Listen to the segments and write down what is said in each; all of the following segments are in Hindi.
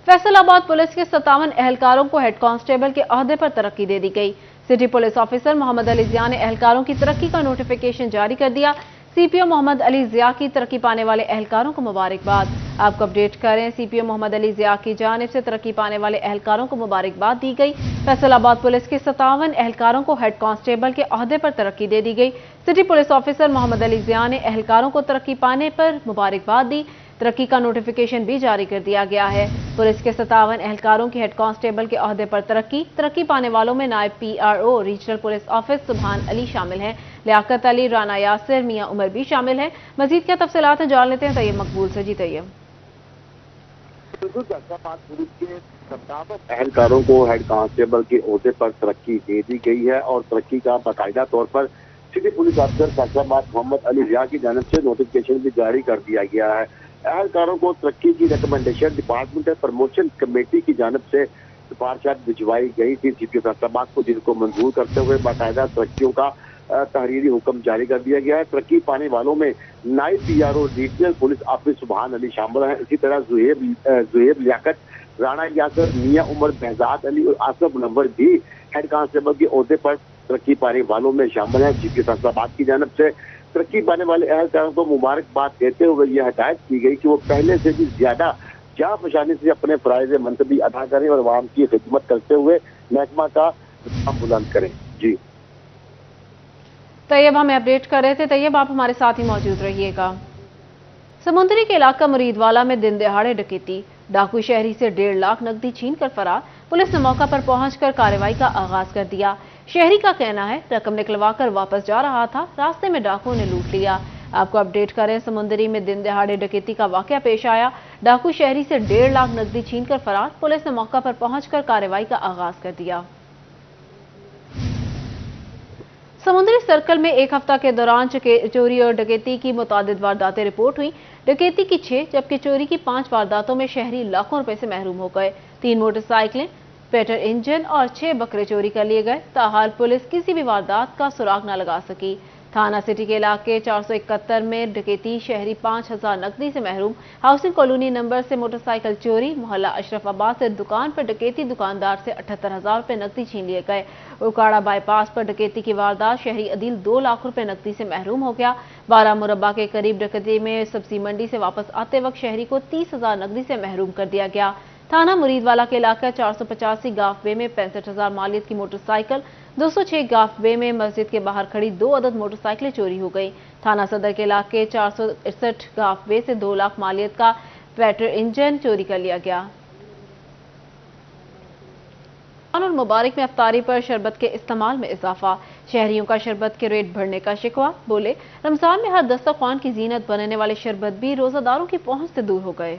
फैसलाबाद पुलिस के 57 एहलकारों को हेड कांस्टेबल के ओहदे पर तरक्की दे दी गई। City police officer Mohammad Ali Zia ने एहलकारों की तरक्की का नोटिफिकेशन जारी कर दिया। सीपीओ मोहम्मद अली जिया की तरक्की पाने वाले एहलकारों को मुबारकबाद। आपको अपडेट करें, सीपीओ मोहम्मद अली जिया की जानिब से तरक्की पाने वाले एहलकारों को मुबारकबाद दी गई। फैसलाबाद पुलिस के 57 एहलकारों को हेड कांस्टेबल के ओहदे पर तरक्की दे दी गई। City police officer Mohammad Ali Zia ने एहलकारों को तरक्की पाने पर मुबारकबाद दी। तरक्की का नोटिफिकेशन भी जारी कर दिया गया है। पुलिस के 57 एहलकारों की हेड कांस्टेबल के ओहदे पर तरक्की पाने वालों में नायब पीआरओ रीजनल पुलिस ऑफिस सुभान अली शामिल हैं। लियाकत अली, राना यासिर, मियां उमर भी शामिल हैं। मजीद क्या तफसीलात हैं जान लेते हैं तैयब मकबूल से। जी तैयब। फैसलाबाद पुलिस के 57 एहलकारों को हेड कांस्टेबल के ओहदे पर तरक्की दे दी गई है और तरक्की का बाकायदा तौर पर city police officer Faisalabad Mohammad Ali Zia की जानिब से नोटिफिकेशन भी जारी कर दिया गया है। एहलकारों को तरक्की की रिकमेंडेशन डिपार्टमेंटल प्रमोशन कमेटी की जानिब से सिफारिशात भिजवाई गई थी सीपीओ फैसलाबाद को, जिनको मंजूर करते हुए बाकायदा तरक्कियों का तहरीरी हुक्म जारी कर दिया गया है। तरक्की पाने वालों में नायब पीआरओ रीजनल पुलिस ऑफिस सुभान अली शामिल हैं। इसी तरह जुहेब लियाकत, राना यासिर, मियां उमर, behzad अली और आसफ नंबर भी हेड कांस्टेबल के ओहदे पर तरक्की पाने वालों में शामिल है। सीपीओ फैसलाबाद की जानिब से तरक्की पाने वाले एहलकारों को मुबारकबाद देते हुए यह हिदायत की गई कि वो पहले से भी ज्यादा जांफशानी से अपने फराइज मनसबी अदा करें और आवाम की खिदमत करते हुए महकमा का काम बुलंद करें। जी तैयब हमें अपडेट कर रहे थे। तैयब, आप हमारे साथ ही मौजूद रहिएगा। समुद्री के इलाका मुरीदवाला में दिन दहाड़े डकैती, डाकू शहरी से 1.5 लाख नकदी छीन कर फरार। पुलिस ने मौका पर पहुंचकर कार्रवाई का आगाज कर दिया। शहरी का कहना है रकम निकलवाकर वापस जा रहा था, रास्ते में डाकुओं ने लूट लिया। आपको अपडेट करें, समुंदरी में दिन दहाड़े डकैती का वाकया पेश आया। डाकू शहरी से 1.5 लाख नकदी छीन कर फरार। पुलिस ने मौका पर पहुंचकर कार्रवाई का आगाज कर दिया। समुद्री सर्कल में एक हफ्ता के दौरान चोरी और डकैती की मुतादिद वारदातें रिपोर्ट हुई। डकैती की 6 जबकि चोरी की 5 वारदातों में शहरी लाखों रुपए से महरूम हो गए। 3 मोटरसाइकिलें, पेटर इंजन और 6 बकरे चोरी कर लिए गए। ताहाल पुलिस किसी भी वारदात का सुराग न लगा सकी। थाना सिटी के इलाके 471 में डकैती, शहरी 5000 नकदी से महरूम। हाउसिंग कॉलोनी नंबर से मोटरसाइकिल चोरी। मोहल्ला अशरफाबाद से दुकान पर डकैती, दुकानदार से 78,000 रुपए नकदी छीन लिए गए। उकाड़ा बाईपास पर डकैती की वारदात, शहरी अदील 2 लाख रुपए नकदी से महरूम हो गया। 12 मुरब्बा के करीब डकैती में सब्जी मंडी से वापस आते वक्त शहरी को 30,000 नकदी से महरूम कर दिया गया। थाना मुरीदवाला के इलाका 485 गाफवे में 65,000 मालियत की मोटरसाइकिल, 206 गाफवे में मस्जिद के बाहर खड़ी 2 अदद मोटरसाइकिलें चोरी हो गई। थाना सदर के इलाके 461 गाफवे से 2 लाख मालियत का पेटर इंजन चोरी कर लिया गया। और मुबारक में अफ्तारी पर शरबत के इस्तेमाल में इजाफा, शहरियों का शरबत के रेट बढ़ने का शिकवा। बोले, रमजान में हर दस्तरखान की जीनत बनने वाले शरबत भी रोजादारों की पहुंच से दूर हो गए।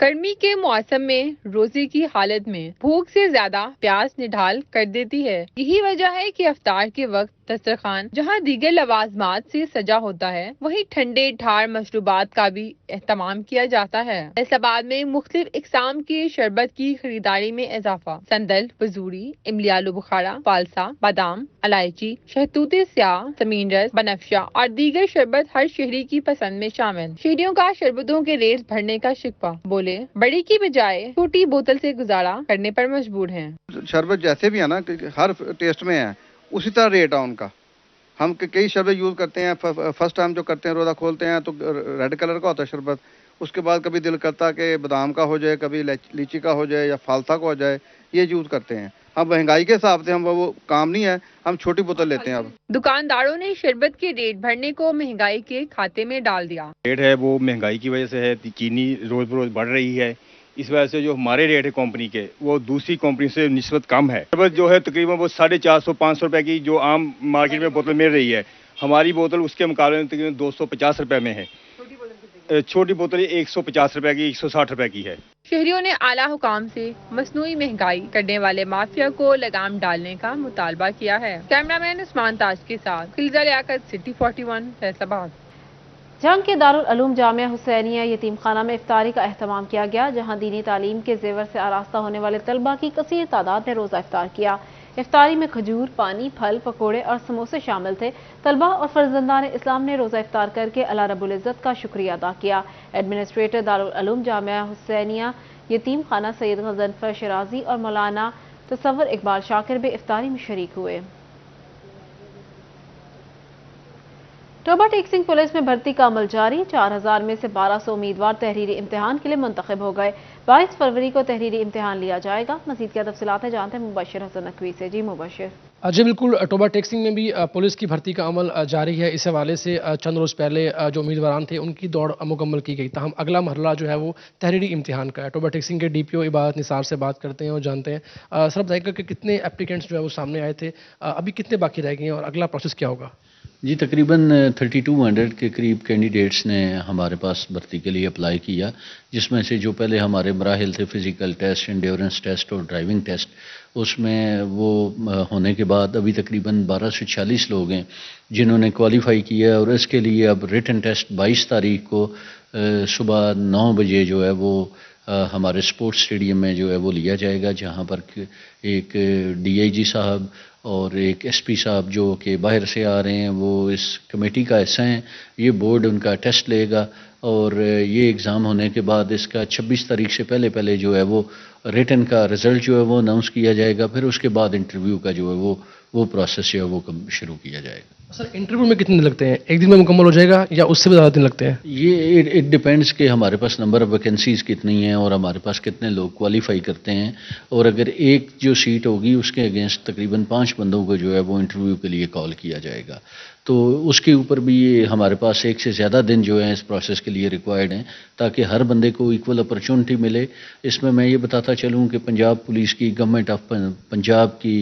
गर्मी के मौसम में रोजे की हालत में भूख से ज्यादा प्यास निढाल कर देती है। यही वजह है कि अफ्तार के वक्त दस्तरखान जहां दीगर लवाजमात से सजा होता है, वहीं ठंडे ठार मशरूबात का भी एहतमाम किया जाता है। फैसलाबाद में मुख्तलिफ इकसाम के शरबत की खरीदारी में इजाफा। संदल, बजूरी, इमली आलू बुखारा, फालसा, बादाम, इलायची, शहतूते स्याह, समीन रस, बनफशा और दीगर शरबत हर शहरी की पसंद में शामिल। शहरियों का शरबतों के रेट बढ़ने का शिकवा। बोले, बड़ी की बजाय छोटी बोतल से गुजारा करने पर मजबूर हैं। शरबत जैसे भी है ना, हर टेस्ट में है उसी तरह रेट है उनका। हम कई शरबत यूज करते हैं, फर्स्ट टाइम जो करते हैं रोजा खोलते हैं तो रेड कलर का होता है शरबत। उसके बाद कभी दिल करता कि बादाम का हो जाए, कभी लीची का हो जाए या फालसा का हो जाए, ये यूज करते हैं। हम महंगाई के हिसाब से हम वो काम नहीं है, हम छोटी बोतल लेते हैं। अब दुकानदारों ने शरबत के रेट बढ़ने को महंगाई के खाते में डाल दिया। रेट है वो महंगाई की वजह से है, चीनी रोज बरोज बढ़ रही है, इस वजह से जो हमारे रेट है कंपनी के वो दूसरी कंपनी से निस्बत कम है। शरबत जो है तकरीबन वो 450-500 रुपए की जो आम मार्केट में बोतल मिल रही है, हमारी बोतल उसके मुकाबले में तकरीबन 250 रुपए में है। छोटी बोतल 150 रुपए की, 160 रुपए की है। शहरियों ने आला हुकाम से मसनूई महंगाई करने वाले माफिया को लगाम डालने का मुतालबा किया है। कैमरामैन उस्मान ताज के साथ खिलजा लियाकत, सिटी 41, फैसलाबाद। जंग के दारुल उलूम जामिया हुसैनिया यतीम खाना में इफ्तारी का एहतमाम किया गया, जहां दीनी तालीम के जेवर से आरास्ता होने वाले तलबा की कसीर तादाद ने रोजा इफ्तार किया। इफ्तारी में खजूर, पानी, फल, पकोड़े और समोसे शामिल थे। तलबा और फर्जंदान इस्लाम ने रोजा इफ्तार करके अल्लाह रब्बुल इज्जत का शुक्रिया अदा किया। एडमिनिस्ट्रेटर दारुल उलूम जामिया हुसैनिया यतीम खाना सैयद गजनफर शराजी और मौलाना तसव्वुर इकबाल शाकिर भी इफ्तारी में शरीक हुए। टोबा टेक-सिंह पुलिस में भर्ती का अमल जारी। 4000 में से 1200 उम्मीदवार तहरीरी इम्तिहान के लिए मुंतखब हो गए। 22 फरवरी को तहरीरी इम्तिहान लिया जाएगा। मजीद क्या तफसीलात है जानते हैं मुबशिर हसन नकवी से। जी मुबशिर। जी बिल्कुल, टोबा टेक-सिंह में भी पुलिस की भर्ती का अमल जारी है। इस हवाले से चंद रोज़ पहले जो उम्मीदवार थे उनकी दौड़ मुकम्मल की गई। ताहम अगला मरहला जो है वो तहरीरी इम्तिहान का है। टोबा टेक-सिंह के DPO इबादत निसार से बात करते हैं और जानते हैं। सर बताइएगा कि कितने एप्लीकेंट्स जो है वो सामने आए थे, अभी कितने बाकी रह गए हैं और अगला प्रोसेस क्या होगा? जी तकरीबन 3200 के करीब कैंडिडेट्स ने हमारे पास भर्ती के लिए अप्लाई किया, जिसमें से जो पहले हमारे मराहिल थे फिज़िकल टेस्ट, एंड्योरेंस टेस्ट और ड्राइविंग टेस्ट, उसमें वो होने के बाद अभी तकरीबन 12 से 40 लोग हैं जिन्होंने क्वालिफाई किया और इसके लिए अब रिटन टेस्ट 22 तारीख को सुबह 9 बजे जो है वो हमारे स्पोर्ट्स स्टेडियम में जो है वो लिया जाएगा, जहाँ पर एक DIG साहब और एक SP साहब जो कि बाहर से आ रहे हैं वो इस कमेटी का हिस्सा हैं। ये बोर्ड उनका टेस्ट लेगा और ये एग्ज़ाम होने के बाद इसका 26 तारीख से पहले जो है वो रिटन का रिज़ल्ट जो है वो अनाउंस किया जाएगा। फिर उसके बाद इंटरव्यू का जो है वो प्रोसेस जो है वो शुरू किया जाएगा। सर इंटरव्यू में कितने दिन लगते हैं? एक दिन में मुकम्मल हो जाएगा या उससे भी ज़्यादा दिन लगते हैं? ये इट डिपेंड्स कि हमारे पास नंबर ऑफ़ वैकेंसीज़ कितनी हैं और हमारे पास कितने लोग क्वालिफाई करते हैं, और अगर एक जो सीट होगी उसके अगेंस्ट तकरीबन 5 बंदों को जो है वो इंटरव्यू के लिए कॉल किया जाएगा। तो उसके ऊपर भी ये हमारे पास एक से ज़्यादा दिन जो है इस प्रोसेस के लिए रिक्वायर्ड हैं, ताकि हर बंदे को इक्वल अपॉर्चुनिटी मिले। इसमें मैं ये बताता चलूँ कि पंजाब पुलिस की, गवर्नमेंट ऑफ पंजाब की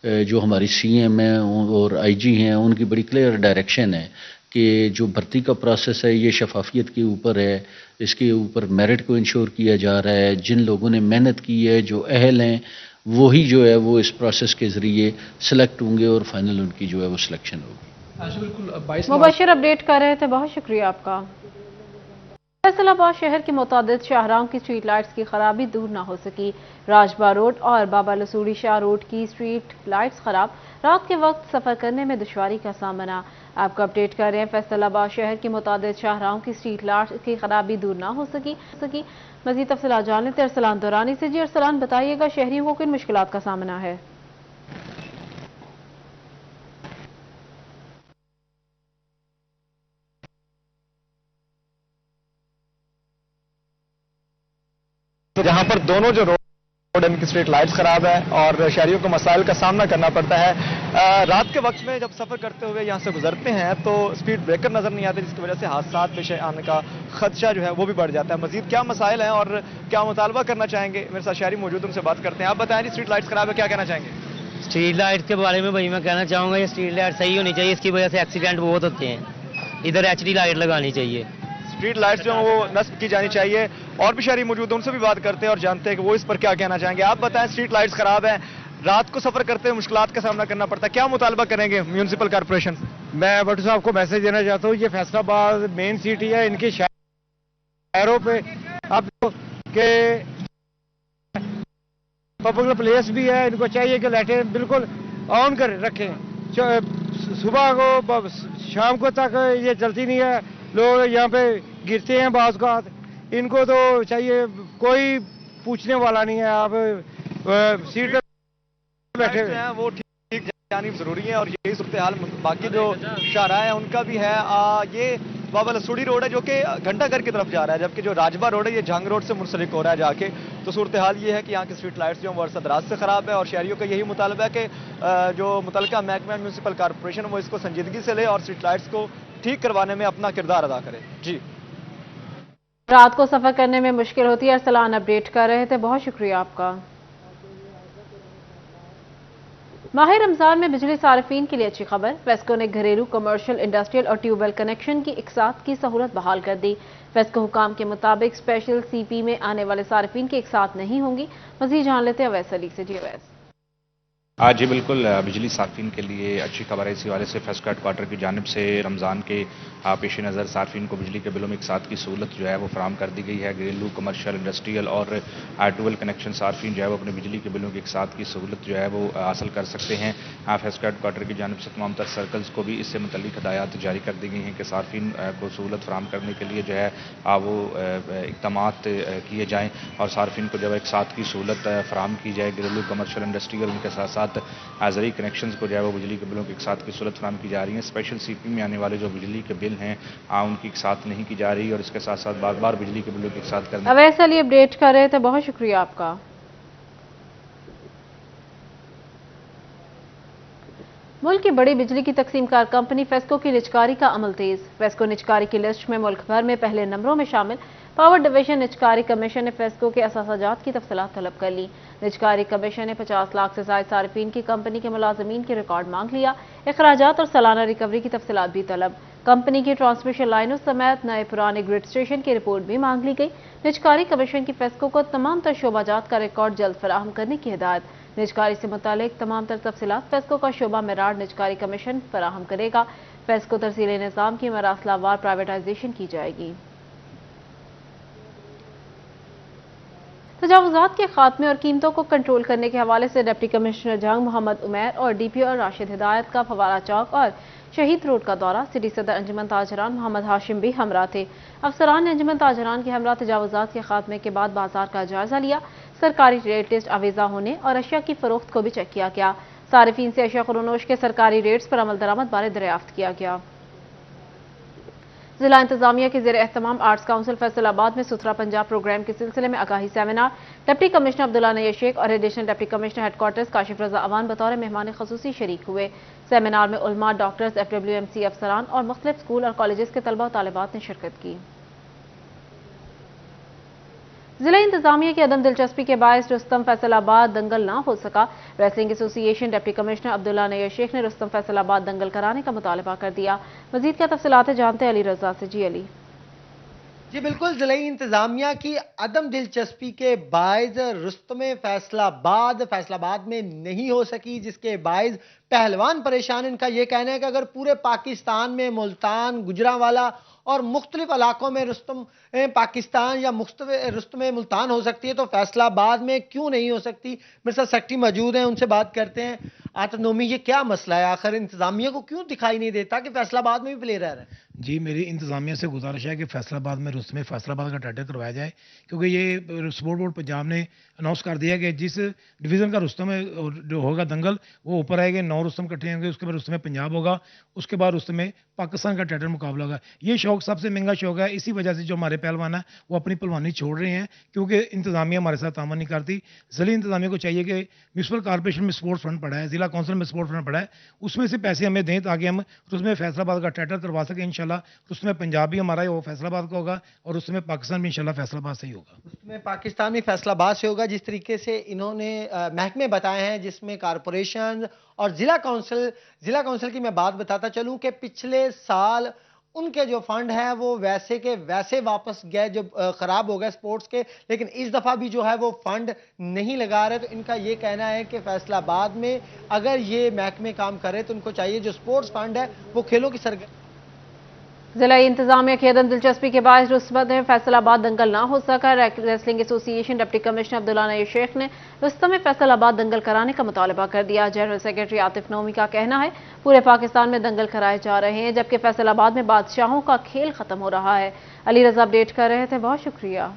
जो हमारी CM हैं और IG हैं, उनकी बड़ी क्लियर डायरेक्शन है कि जो भर्ती का प्रोसेस है ये शफाफियत के ऊपर है, इसके ऊपर मेरिट को इंश्योर किया जा रहा है। जिन लोगों ने मेहनत की है, जो अहल हैं, वही जो है वो इस प्रोसेस के ज़रिए सेलेक्ट होंगे और फाइनल उनकी जो है वो सिलेक्शन होगी। बिल्कुल, मुबशिर अपडेट कर रहे थे, बहुत शुक्रिया आपका। फैसलाबाद शहर के मुतादिद शाहराहों की स्ट्रीट लाइट्स की खराबी दूर ना हो सकी। राजबा रोड और बाबा लसूड़ी शाह रोड की स्ट्रीट लाइट्स खराब, रात के वक्त सफर करने में दुश्वारी का सामना। आपको अपडेट कर रहे हैं फैसलाबाद शहर के मुतादिद शाहराहों की स्ट्रीट लाइट्स की खराबी दूर ना हो सकी। मजीद तफसीलात जान लेते हैं अरसलान दौरानी से। जी अरसलान, बताइएगा शहरियों को किन मुश्किलात का सामना है? जहां पर दोनों जो रोड इनकी स्ट्रीट लाइट्स खराब है और शहरियों को मसाइल का सामना करना पड़ता है। रात के वक्त में जब सफर करते हुए यहां से गुजरते हैं तो स्पीड ब्रेकर नजर नहीं आते, जिसकी वजह से हादसा पेश आने का खदशा जो है वो भी बढ़ जाता है। मजीद क्या मसाइल हैं और क्या मुतालबा करना चाहेंगे, मेरे साथ शहरी मौजूद, उनसे बात करते हैं। आप बताएं जी, स्ट्रीट लाइट्स खराब है, क्या कहना चाहेंगे? स्ट्रीट लाइट के बारे में भाई मैं कहना चाहूँगा ये स्ट्रीट लाइट सही होनी चाहिए, इसकी वजह से एक्सीडेंट बहुत होते हैं। इधर HD लाइट लगानी चाहिए, स्ट्रीट लाइट्स जो वो नस्ब की जानी चाहिए। और भी शहरी मौजूद हैं, उनसे भी बात करते हैं और जानते हैं कि वो इस पर क्या कहना चाहेंगे। आप बताएं, स्ट्रीट लाइट्स खराब हैं, रात को सफर करते हुए मुश्किलात का सामना करना पड़ता है, क्या मुतालबा करेंगे म्यूनिसिपल कॉर्पोरेशन? मैं भट्टू साहब को मैसेज देना चाहता हूँ, ये फैसलाबाद मेन सिटी है, इनके शहरों पे अब के पब्लिक प्लेस भी है, इनको चाहिए कि लाइटें बिल्कुल ऑन कर रखें। सुबह को शाम को तक ये चलती नहीं है, लोग यहाँ पे गिरते हैं बाज़ का। इनको तो चाहिए, कोई पूछने वाला नहीं है, आप सीट पे बैठे हैं वो ठीक जानी जरूरी है। और यही सूरत हाल बाकी जो शाहराह है उनका भी है। ये बाबा लसूड़ी रोड है जो कि घंटा घर की तरफ जा रहा है, जबकि जो राजबा रोड है ये जंग रोड से मुंसलिक हो रहा है जाके। तो सूरत हाल ये है कि यहाँ की स्ट्रीट लाइट्स जो वर्षद रात से खराब है और शहरियों का यही मुतालबा है कि जो मुतलका महकमा म्यूनिसिपल कॉर्पोरेशन वो इसको संजीदगी से ले और स्ट्रीट लाइट्स को ठीक करवाने में अपना किरदार अदा करे। जी, रात को सफर करने में मुश्किल होती है। अरसलान अपडेट कर रहे थे, बहुत शुक्रिया आपका। माह रमजान में बिजली सार्फिन के लिए अच्छी खबर। वेस्को ने घरेलू, कमर्शियल, इंडस्ट्रियल और ट्यूबवेल कनेक्शन की एक साथ की सहूलत बहाल कर दी। वेस्को हुकाम के मुताबिक स्पेशल CP में आने वाले सार्फिन की एक साथ नहीं होंगी। मजीद जान लेते हैं अवैस अली से। जी अवैस। जी बिल्कुल, बिजली सार्फिन के लिए अच्छी खबर है। इसी वाले से फेस्को हेडक्वार्टर की जानिब से रमज़ान के पेश नज़र सार्फिन को बिजली के बिलों में एक साथ की सहूलत जो है वो फराम कर दी गई है। घरेलू, कमर्शियल, इंडस्ट्रियल और ट्वेल कनेक्शन सार्फिन जो है वो अपने बिजली के बिलों की एक साथ की सहूलत जो है वो हासिल कर सकते हैं। फेस्को हेडक्वार्टर की जानिब से तमाम तर सर्कल्स को भी इससे मुतल्लिक हदायत जारी कर दी गई हैं कि सार्फिन को सहूलत फराम करने के लिए जो है वो इक़दामात किए जाएँ और सार्फिन को जब एक साथ की सहूलत फराम की जाए, घरेलू, कमर्शियल, इंडस्ट्रियल, उनके साथ साथ ज़रूरी कनेक्शंस को जो है वो बिजली के बिलों के एक साथ की सहूलत फराम की जा रही है। स्पेशल सीपी में आने वाले जो बिजली के बिल हैं उनकी एक साथ नहीं की जा रही और इसके साथ साथ बार बार बिजली के बिलों के एक साथ करने। अवैस अली अपडेट कर रहे थे, बहुत शुक्रिया आपका। मुल्क की बड़ी बिजली की तकसीमकार कंपनी फेस्को की निजकारी का अमल तेज। फेस्को निजकारी की लिस्ट में मुल्क भर में पहले नंबरों में शामिल पावर डिवीजन निजकारी कमीशन ने फेस्को के असासाजात की तफसीलात तलब कर ली। निजकारी कमीशन ने 50 लाख से ज़ायद सार्फिन की कंपनी के मुलाजमीन के रिकॉर्ड मांग लिया। अखराजात और सालाना रिकवरी की तफसीलात भी तलब। कंपनी की ट्रांसमिशन लाइनों समेत नए पुराने ग्रिड स्टेशन की रिपोर्ट भी मांग ली गई। निजकारी कमीशन की फेस्को को तमाम तर शोबाजात का रिकॉर्ड जल्द फराहम करने की हिदायत। निजकारी से मुतालिक तमाम तर तफसीलात फेस्को का शोबा मेराड निजकारी कमीशन फराहम करेगा। फेस्को तरसील निज़ाम की मरासलावार प्राइवेटाइजेशन की जाएगी। तजावुज़ात के खात्मे और कीमतों को कंट्रोल करने के हवाले से डिप्टी कमिश्नर जंग मोहम्मद उमैर और DPO राशिद हिदायत का फवारा चौक और शहीद रोड का दौरा। सिटी सदर अंजुमन ताजरान मोहम्मद हाशिम भी हमरा थे। अफसरान ने अंजुमन ताजरान के हमरा तजावुज़ात के खात्मे के बाद बाजार का जायजा लिया। सरकारी रेट लिस्ट आवेजा होने और अशिया की फरोख्त को भी चेक किया गया। सारिफीन से अशिया खुरोनोश के सरकारी रेट्स पर अमल दरामद बारे दरियाफ्त किया गया। जिला इंतजामिया के ज़ेर एहतमाम आर्ट्स काउंसिल फैसलाबाद में सुथरा पंजाब प्रोग्राम के सिलसिले में आगाही seminar. Deputy commissioner Abdullah Nayyar Sheikh और additional deputy commissioner headquarters Kashif Raza Awan बतौर मेहमान खसूसी शरीक हुए। सेमिनार में उलमा, डॉक्टर्स, FWMC अफसरान और मुख्तलिफ स्कूल और कॉलेज के तलबा और तालिबात ने शिरकत की। जिला इंतजामिया की अदम दिलचस्पी के बायस रुस्तम फैसलाबाद दंगल ना हो सका। Wrestling association deputy commissioner Abdullah Nayyar Sheikh ने रुस्तम फैसलाबाद दंगल कराने का मुतालबा कर दिया। मजीद क्या तफसीलात जानते अली रजा से। जी अली। जी बिल्कुल, जिलाई इंतजामिया की अदम दिलचस्पी के बायस रुस्तम फैसलाबाद में नहीं हो सकी, जिसके बायस पहलवान परेशान। इनका यह कहना है कि अगर पूरे पाकिस्तान में मुल्तान, गुजरांवाला और मुख्तलिफ इलाकों में रुस्तम पाकिस्तान या रुस्तम मुल्तान हो सकती है तो फैसलाबाद में क्यों नहीं हो सकती। मेरे साथ सेक्रेटरी मौजूद हैं, उनसे बात करते हैं। आतिफ नोमी, ये क्या मसला है? आखिर इंतजामिया को क्यों दिखाई नहीं देता कि फैसलाबाद में भी प्लेयर रह रहे हैं? जी, मेरी इंतजामिया से गुजारिश है कि फैसलाबाद में रुस्तम फैसलाबाद का टेंडर करवाया जाए, क्योंकि ये स्पोर्ट बोर्ड पंजाब ने अनाउंस कर दिया कि जिस डिवीज़न का रुस्तम जो होगा दंगल वो ऊपर आएगा, 9 रुस्तम इकट्ठे होंगे, उसके बाद रुस्तम पंजाब होगा, उसके बाद रुस्तम पाकिस्तान का टेंडर मुकाबला होगा। ये शौक सबसे महंगा शौक है। इसी वजह से जो हमारे पहलवान है वो अपनी पहलवानी छोड़ रहे हैं, क्योंकि इंतजामिया हमारे साथ तामन नहीं करती। जिला इंतजामिया को चाहिए कि म्यूनसिपल कॉर्पोरेशन में स्पोर्ट्स फंड पड़ा है, जिला काउंसिल में स्पोर्ट्स फंड पड़ा है, उसमें से पैसे हमें दें ताकि हम उसमें फैसलाबाद का टेंडर करवा सकें। इंशाल्लाह उसमें पंजाब भी हमारा वो फैसलाबाद का होगा और उसमें पाकिस्तान भी इंशाल्लाह फैसलाबाद से ही होगा। उसमें पाकिस्तान भी फैसलाबाद से होगा। जिस तरीके से इन्होंने महकमे बताए हैं, जिसमें कारपोरेशन और जिला काउंसिल की मैं बात बताता चलूं कि पिछले साल उनके जो फंड है वो वैसे के वैसे वापस गए जो खराब हो गए स्पोर्ट्स के, लेकिन इस दफा भी जो है वो फंड नहीं लगा रहे। तो इनका ये कहना है कि फैसलाबाद में अगर ये महकमे काम करे तो उनको चाहिए जो स्पोर्ट्स फंड है वो खेलों की सरगर्मी। जिला इंतजामिया की अदम दिलचस्पी के बाद रुस्तम में फैसलाबाद दंगल ना हो सका। Wrestling association deputy commissioner Abdullah Nayyar Sheikh ने रुस्तम में फैसलाबाद दंगल कराने का मुतालबा कर दिया। जनरल सेक्रेटरी आतिफ नोमी का कहना है पूरे पाकिस्तान में दंगल कराए जा रहे हैं, जबकि फैसलाबाद में बादशाहों का खेल खत्म हो रहा है। अली रजा अपडेट कर रहे थे, बहुत शुक्रिया।